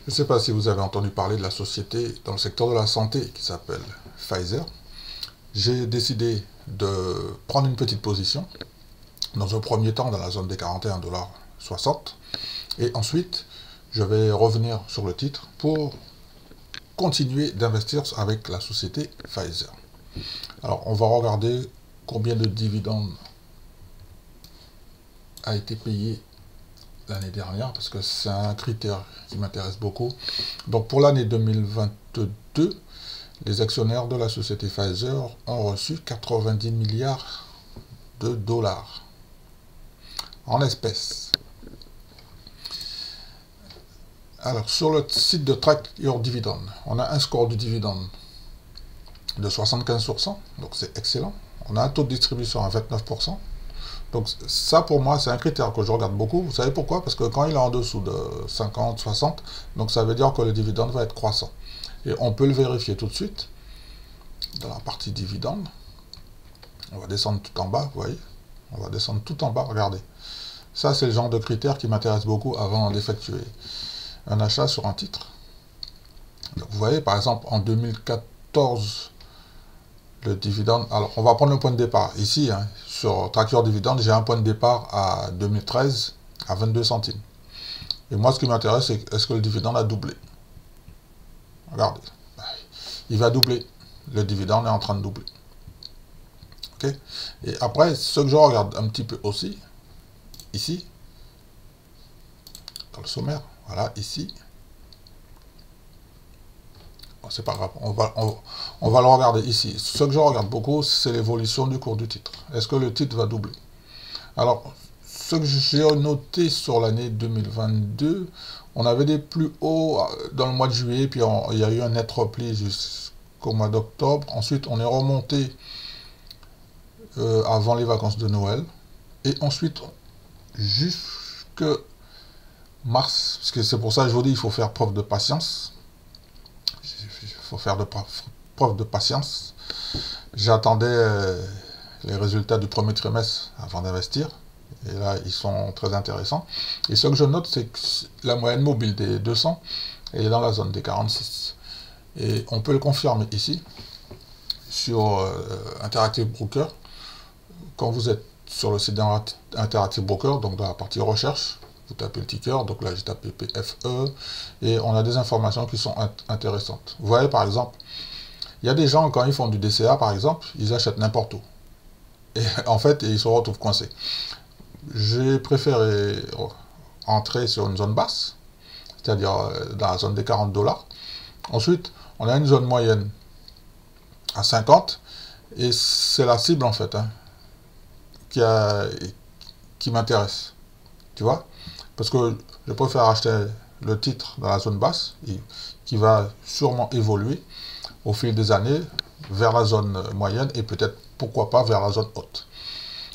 Je ne sais pas si vous avez entendu parler de la société dans le secteur de la santé qui s'appelle Pfizer. J'ai décidé de prendre une petite position, dans un premier temps dans la zone des 41,60 $, et ensuite je vais revenir sur le titre pour continuer d'investir avec la société Pfizer. Alors on va regarder combien de dividendes a été payé l'année dernière, parce que c'est un critère qui m'intéresse beaucoup. Donc pour l'année 2022, les actionnaires de la société Pfizer ont reçu 90 milliards de dollars en espèces. Alors sur le site de Track Your Dividend, on a un score du dividende de 75%, donc c'est excellent. On a un taux de distribution à 29%. Donc ça pour moi c'est un critère que je regarde beaucoup. Vous savez pourquoi? Parce que quand il est en dessous de 50, 60, donc ça veut dire que le dividende va être croissant. Et on peut le vérifier tout de suite dans la partie dividende. On va descendre tout en bas, vous voyez. On va descendre tout en bas, regardez. Ça c'est le genre de critère qui m'intéresse beaucoup avant d'effectuer un achat sur un titre. Donc, vous voyez par exemple en 2014, le dividende, alors on va prendre le point de départ ici, hein, sur Track Your Dividend, j'ai un point de départ à 2013 à 22 centimes. Et moi ce qui m'intéresse c'est est-ce que le dividende a doublé. Regardez, il va doubler, le dividende est en train de doubler. Ok. Et après ce que je regarde un petit peu aussi, ici, dans le sommaire, voilà, ici, c'est pas grave, on va le regarder ici. Ce que je regarde beaucoup, c'est l'évolution du cours du titre. Est-ce que le titre va doubler? Alors, ce que j'ai noté sur l'année 2022, on avait des plus hauts dans le mois de juillet, puis il y a eu un net repli jusqu'au mois d'octobre. Ensuite, on est remonté avant les vacances de Noël. Et ensuite, jusque mars, parce que c'est pour ça que je vous dis, il faut faire preuve de patience. Il faut faire preuve de patience. J'attendais les résultats du premier trimestre avant d'investir. Et là, ils sont très intéressants. Et ce que je note, c'est que la moyenne mobile des 200 est dans la zone des 46. Et on peut le confirmer ici, sur Interactive Broker. Quand vous êtes sur le site d'Interactive Broker, donc dans la partie recherche, vous tapez le ticker, donc là j'ai tapé PFE, et on a des informations qui sont intéressantes. Vous voyez par exemple, il y a des gens quand ils font du DCA par exemple, ils achètent n'importe où. Et en fait, ils se retrouvent coincés. J'ai préféré entrer sur une zone basse, c'est-à-dire dans la zone des 40 $. Ensuite, on a une zone moyenne à 50, et c'est la cible en fait, hein, qui m'intéresse. Tu vois? Parce que je préfère acheter le titre dans la zone basse, qui va sûrement évoluer au fil des années vers la zone moyenne et peut-être, pourquoi pas, vers la zone haute.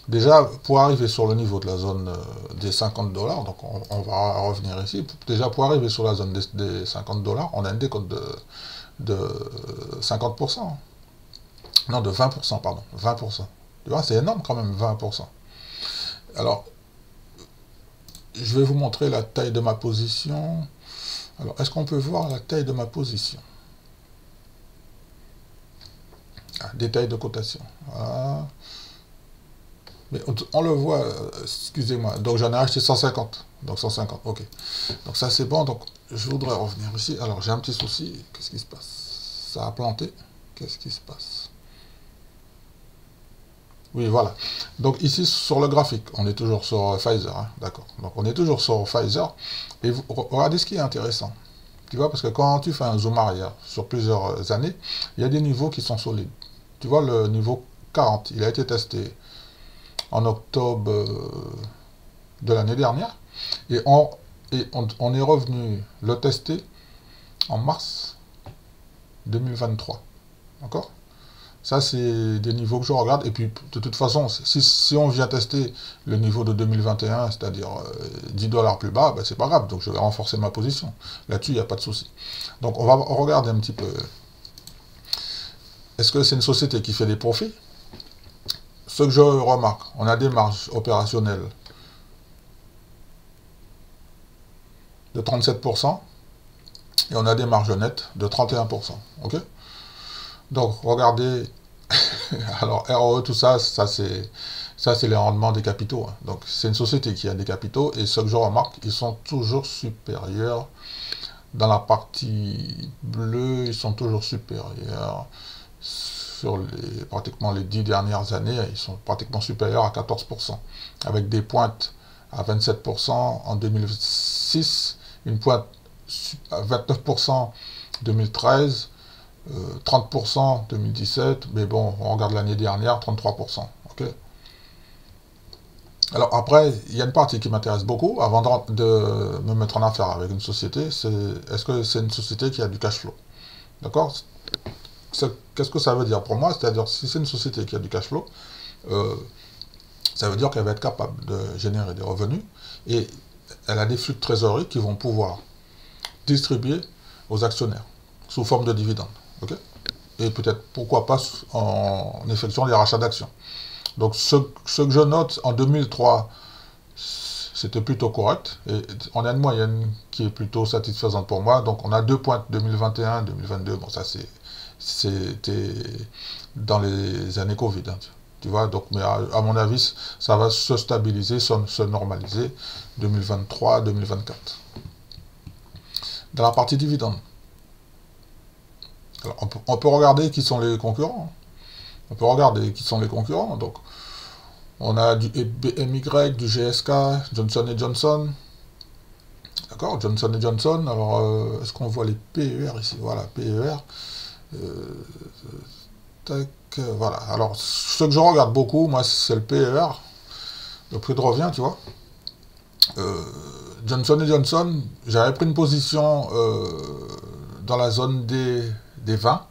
Déjà, pour arriver sur le niveau de la zone des 50 $, donc on va revenir ici, déjà pour arriver sur la zone des 50 $, on a une décote de 50%. Non, de 20%, pardon, 20%. Tu vois, c'est énorme quand même, 20%. Alors, je vais vous montrer la taille de ma position. Alors, est-ce qu'on peut voir la taille de ma position? Détail de cotation. Voilà. Mais on le voit, excusez-moi. Donc, j'en ai acheté 150. Donc, 150, ok. Donc, ça, c'est bon. Donc, je voudrais revenir ici. Alors, j'ai un petit souci. Qu'est-ce qui se passe? Ça a planté. Qu'est-ce qui se passe? Oui, voilà. Donc ici, sur le graphique, on est toujours sur Pfizer, hein, d'accord. Donc on est toujours sur Pfizer. Et vous, regardez ce qui est intéressant. Tu vois, parce que quand tu fais un zoom arrière sur plusieurs années, il y a des niveaux qui sont solides. Tu vois, le niveau 40, il a été testé en octobre de l'année dernière. Et on est revenu le tester en mars 2023. D'accord? Ça, c'est des niveaux que je regarde. Et puis, de toute façon, si on vient tester le niveau de 2021, c'est-à-dire 10 $ plus bas, ben, c'est pas grave. Donc, je vais renforcer ma position. Là-dessus, il n'y a pas de souci. Donc, on va regarder un petit peu. Est-ce que c'est une société qui fait des profits? Ce que je remarque, on a des marges opérationnelles de 37%. et on a des marges nettes de 31%. Ok? Donc, regardez, alors ROE, tout ça, ça c'est les rendements des capitaux. Hein. Donc, c'est une société qui a des capitaux, et ce que je remarque, ils sont toujours supérieurs. Dans la partie bleue, ils sont toujours supérieurs. Sur pratiquement les 10 dernières années, ils sont pratiquement supérieurs à 14%, avec des pointes à 27% en 2006, une pointe à 29% en 2013, 30% en 2017, mais bon, on regarde l'année dernière, 33%. Okay. Alors après, il y a une partie qui m'intéresse beaucoup, avant de me mettre en affaire avec une société, c'est est-ce que c'est une société qui a du cash flow? D'accord? Qu'est-ce que ça veut dire pour moi? C'est-à-dire, si c'est une société qui a du cash flow, ça veut dire qu'elle va être capable de générer des revenus, et elle a des flux de trésorerie qui vont pouvoir distribuer aux actionnaires sous forme de dividendes. Okay, et peut-être, pourquoi pas, en effectuant des rachats d'actions. Donc, ce que je note en 2003, c'était plutôt correct. Et on a une moyenne qui est plutôt satisfaisante pour moi. Donc, on a 2 points 2021, 2022. Bon, ça, c'était dans les années Covid. Hein, tu vois, donc, mais à mon avis, ça va se stabiliser, se normaliser 2023, 2024. Dans la partie dividende, alors, on peut regarder qui sont les concurrents. On peut regarder qui sont les concurrents. Donc, on a du BMY, du GSK, Johnson & Johnson. D'accord, Johnson & Johnson. Alors, est-ce qu'on voit les PER ici? Voilà, PER. Tac, voilà. Alors, ce que je regarde beaucoup, moi, c'est le PER. Le prix de revient, tu vois. Johnson & Johnson, j'avais pris une position dans la zone des 20.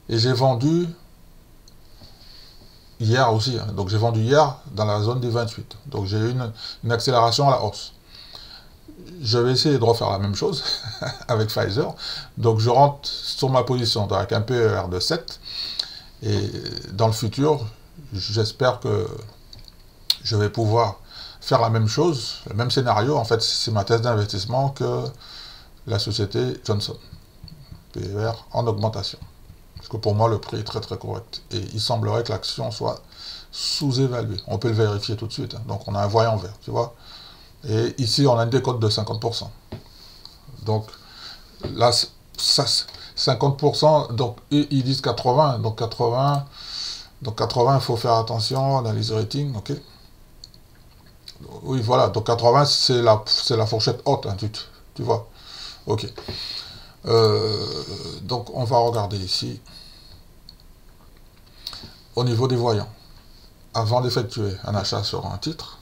Et j'ai vendu hier aussi, hein. Donc j'ai vendu hier dans la zone des 28. Donc j'ai eu une accélération à la hausse. Je vais essayer de refaire la même chose avec Pfizer. Donc je rentre sur ma position avec un PER de 7. Et dans le futur, j'espère que je vais pouvoir faire la même chose, le même scénario. En fait, c'est ma thèse d'investissement que la société Johnson. PER en augmentation. Parce que pour moi, le prix est très très correct. Et il semblerait que l'action soit sous-évaluée. On peut le vérifier tout de suite. Hein. Donc on a un voyant vert, tu vois. Et ici, on a une décote de 50%. Donc là, ça, 50%, donc ils disent 80. Donc 80, il faut faire attention, analyse rating, ok. Oui, voilà, donc 80, c'est la fourchette haute, hein, tu vois. Ok. Donc on va regarder ici. Au niveau des voyants, avant d'effectuer un achat sur un titre,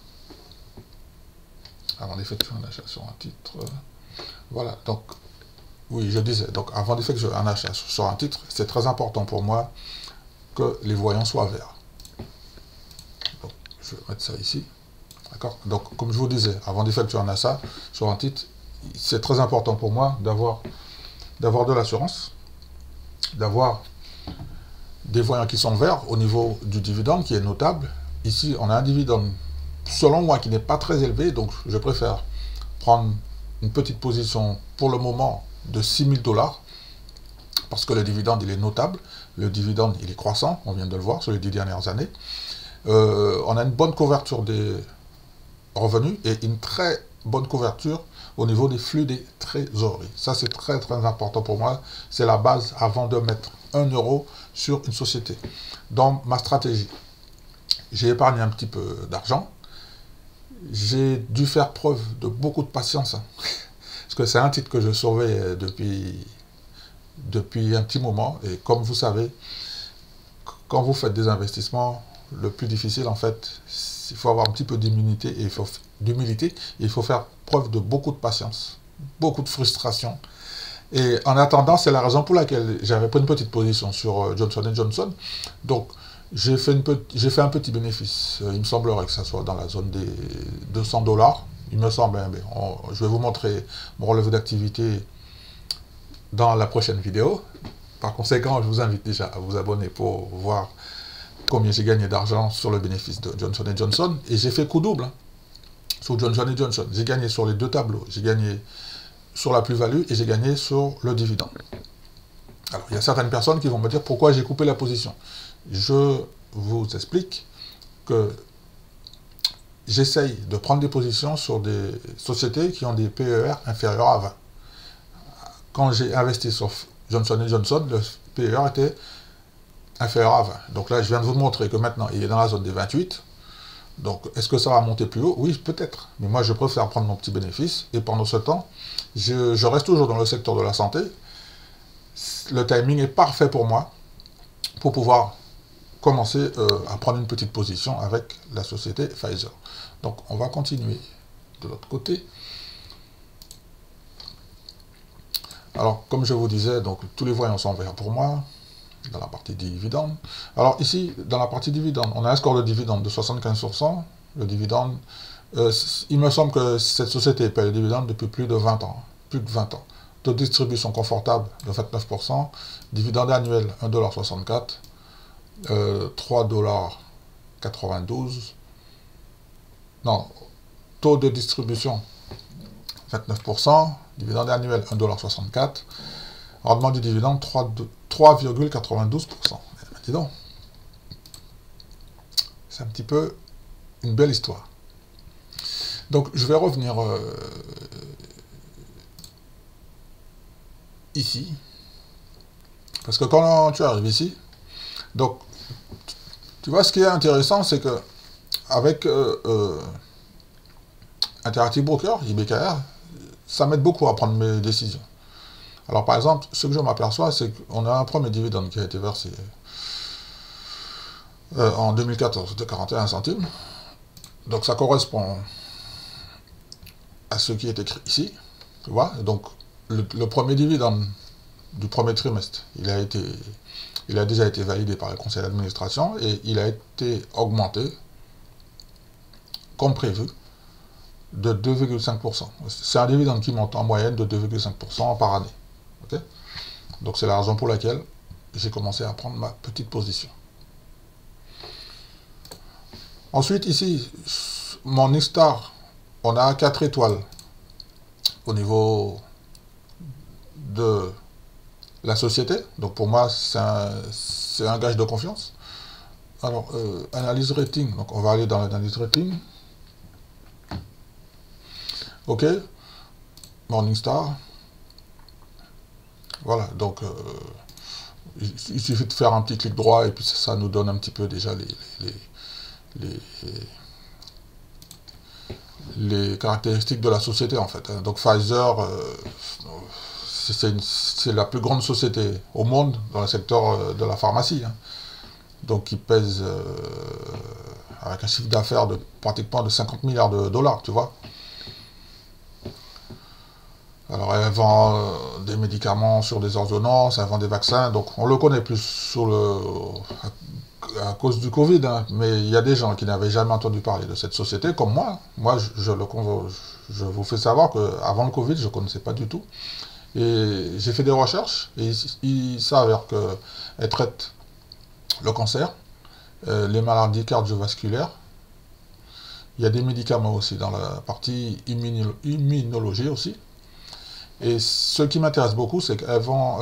voilà, donc, oui, je disais, donc avant d'effectuer un achat sur un titre, c'est très important pour moi que les voyants soient verts. Donc, je vais mettre ça ici, d'accord. Donc, comme je vous disais, avant d'effectuer un achat sur un titre, c'est très important pour moi d'avoir de l'assurance, d'avoir des voyants qui sont verts au niveau du dividende qui est notable. Ici, on a un dividende, selon moi, qui n'est pas très élevé, donc je préfère prendre une petite position pour le moment de 6 000 $, parce que le dividende, il est notable. Le dividende, il est croissant, on vient de le voir sur les 10 dernières années. On a une bonne couverture des revenus et une très bonne couverture au niveau des flux des trésoreries. Ça, c'est très très important pour moi. C'est la base avant de mettre 1 euro sur une société. Dans ma stratégie, j'ai épargné un petit peu d'argent. J'ai dû faire preuve de beaucoup de patience. Hein, parce que c'est un titre que je surveille depuis un petit moment. Et comme vous savez, quand vous faites des investissements, le plus difficile, en fait, il faut avoir un petit peu d'humilité et il faut faire preuve de beaucoup de patience, beaucoup de frustration. Et en attendant, c'est la raison pour laquelle j'avais pris une petite position sur Johnson & Johnson. Donc, j'ai fait un petit bénéfice. Il me semblerait que ça soit dans la zone des 200 $. Il me semble, hein, je vais vous montrer mon relevé d'activité dans la prochaine vidéo. Par conséquent, je vous invite déjà à vous abonner pour voir combien j'ai gagné d'argent sur le bénéfice de Johnson & Johnson. Et j'ai fait coup double hein, sur Johnson & Johnson. J'ai gagné sur les deux tableaux. J'ai gagné sur la plus-value et j'ai gagné sur le dividende. Alors, il y a certaines personnes qui vont me dire pourquoi j'ai coupé la position. Je vous explique que j'essaye de prendre des positions sur des sociétés qui ont des PER inférieurs à 20. Quand j'ai investi sur Johnson & Johnson, le PER était inférieur à 20. Donc là, je viens de vous montrer que maintenant, il est dans la zone des 28. Donc, est-ce que ça va monter plus haut? Oui, peut-être. Mais moi, je préfère prendre mon petit bénéfice. Et pendant ce temps, je reste toujours dans le secteur de la santé. Le timing est parfait pour moi pour pouvoir commencer à prendre une petite position avec la société Pfizer. Donc, on va continuer de l'autre côté. Alors, comme je vous disais, donc tous les voyants sont verts pour moi, dans la partie dividende. Alors ici, dans la partie dividende, on a un score de dividende de 75%. Le dividende, il me semble que cette société paye le dividende depuis plus de 20 ans. Plus de 20 ans. Taux de distribution confortable de 29%. Dividende annuel 1,64 $. 3,92 $. Non, taux de distribution 29%. Dividende annuel 1,64 $. Rendement du dividende 3,92%. Dis donc, c'est un petit peu une belle histoire. Donc, je vais revenir ici. Parce que quand tu arrives ici, donc, tu vois, ce qui est intéressant, c'est que avec Interactive Broker, IBKR, ça m'aide beaucoup à prendre mes décisions. Alors, par exemple, ce que je m'aperçois, c'est qu'on a un premier dividende qui a été versé en 2014 de 41 centimes. Donc, ça correspond à ce qui est écrit ici. Tu vois? Donc, le premier dividende du premier trimestre, il a déjà été validé par le conseil d'administration et il a été augmenté, comme prévu, de 2,5%. C'est un dividende qui monte en moyenne de 2,5% par année. Okay? Donc c'est la raison pour laquelle j'ai commencé à prendre ma petite position. Ensuite, ici, mon X-Star, on a 4 étoiles au niveau de la société. Donc pour moi, c'est un gage de confiance. Alors, analyse rating. Donc on va aller dans l'analyse rating. OK. Morningstar. Voilà, donc il suffit de faire un petit clic droit et puis ça nous donne un petit peu déjà les caractéristiques de la société en fait. Donc Pfizer, c'est la plus grande société au monde dans le secteur de la pharmacie. Hein. Donc il pèse avec un chiffre d'affaires de pratiquement de 50 milliards de dollars, tu vois. Alors elle vend des médicaments sur des ordonnances, elle vend des vaccins, donc on le connaît plus à cause du Covid, hein, mais il y a des gens qui n'avaient jamais entendu parler de cette société, comme moi. Moi, je vous fais savoir qu'avant le Covid, je ne connaissais pas du tout. Et j'ai fait des recherches, et il s'avère qu'elle traite le cancer, les maladies cardiovasculaires. Il y a des médicaments aussi dans la partie immunologie aussi. Et ce qui m'intéresse beaucoup, c'est qu'elle vend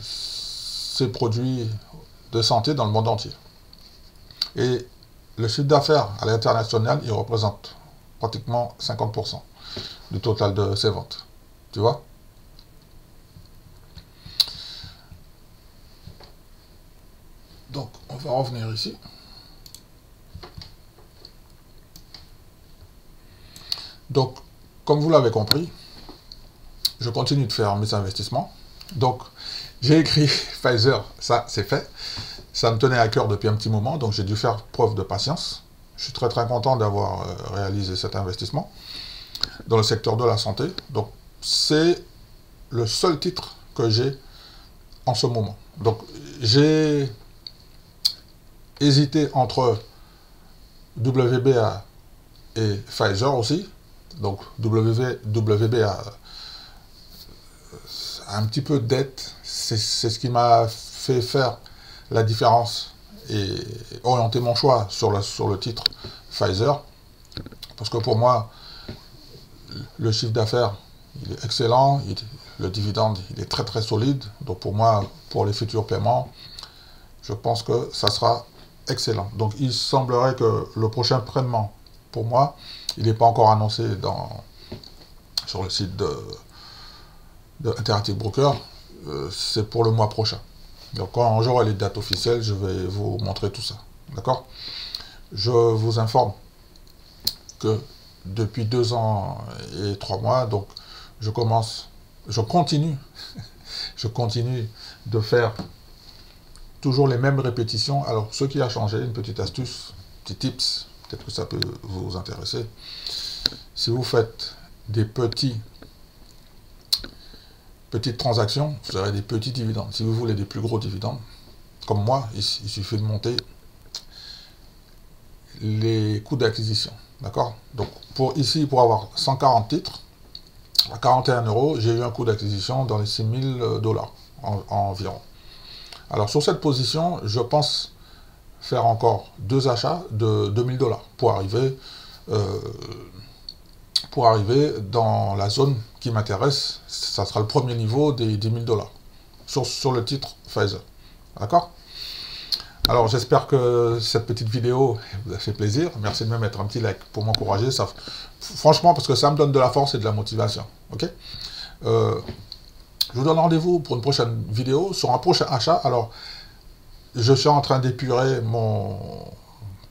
ses produits de santé dans le monde entier. Et le chiffre d'affaires à l'international, il représente pratiquement 50% du total de ses ventes. Tu vois? Donc, on va revenir ici. Donc, comme vous l'avez compris, je continue de faire mes investissements. Donc, j'ai écrit Pfizer, ça c'est fait. Ça me tenait à cœur depuis un petit moment, donc j'ai dû faire preuve de patience. Je suis très très content d'avoir réalisé cet investissement dans le secteur de la santé. Donc, c'est le seul titre que j'ai en ce moment. Donc, j'ai hésité entre WBA et Pfizer aussi. Donc, WBA un petit peu de dette, c'est ce qui m'a fait faire la différence et orienter mon choix sur le titre Pfizer, parce que pour moi, le chiffre d'affaires il est excellent, le dividende il est très très solide, donc pour moi, pour les futurs paiements, je pense que ça sera excellent. Donc il semblerait que le prochain paiement, pour moi, il n'est pas encore annoncé sur le site de Interactive Broker, c'est pour le mois prochain. Donc quand j'aurai les dates officielles, je vais vous montrer tout ça. D'accord? Je vous informe que depuis 2 ans et 3 mois, donc je continue de faire toujours les mêmes répétitions. Alors, ce qui a changé, une petite astuce, petit tips, peut-être que ça peut vous intéresser. Si vous faites des petites transactions, vous aurez des petits dividendes. Si vous voulez des plus gros dividendes, comme moi, il suffit de monter les coûts d'acquisition. D'accord? Donc, pour avoir 140 titres, à 41 €, j'ai eu un coût d'acquisition dans les 6 000 $ environ. Alors, sur cette position, je pense faire encore 2 achats de 2 000 $ pour arriver dans la zone qui m'intéresse. Ça sera le premier niveau des 10 000 $ sur le titre Pfizer. D'accord? Alors j'espère que cette petite vidéo vous a fait plaisir. Merci de me mettre un petit like pour m'encourager. Franchement, parce que ça me donne de la force et de la motivation. Ok? Je vous donne rendez-vous pour une prochaine vidéo sur un prochain achat. Alors, je suis en train d'épurer mon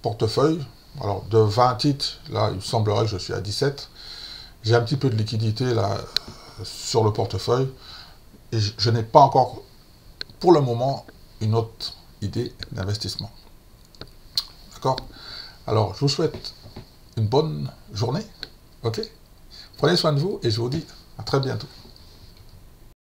portefeuille. Alors, de 20 titres, là, il semblerait que je suis à 17. J'ai un petit peu de liquidité là sur le portefeuille. Et je n'ai pas encore, pour le moment, une autre idée d'investissement. D'accord? Alors, je vous souhaite une bonne journée. Ok? Prenez soin de vous et je vous dis à très bientôt.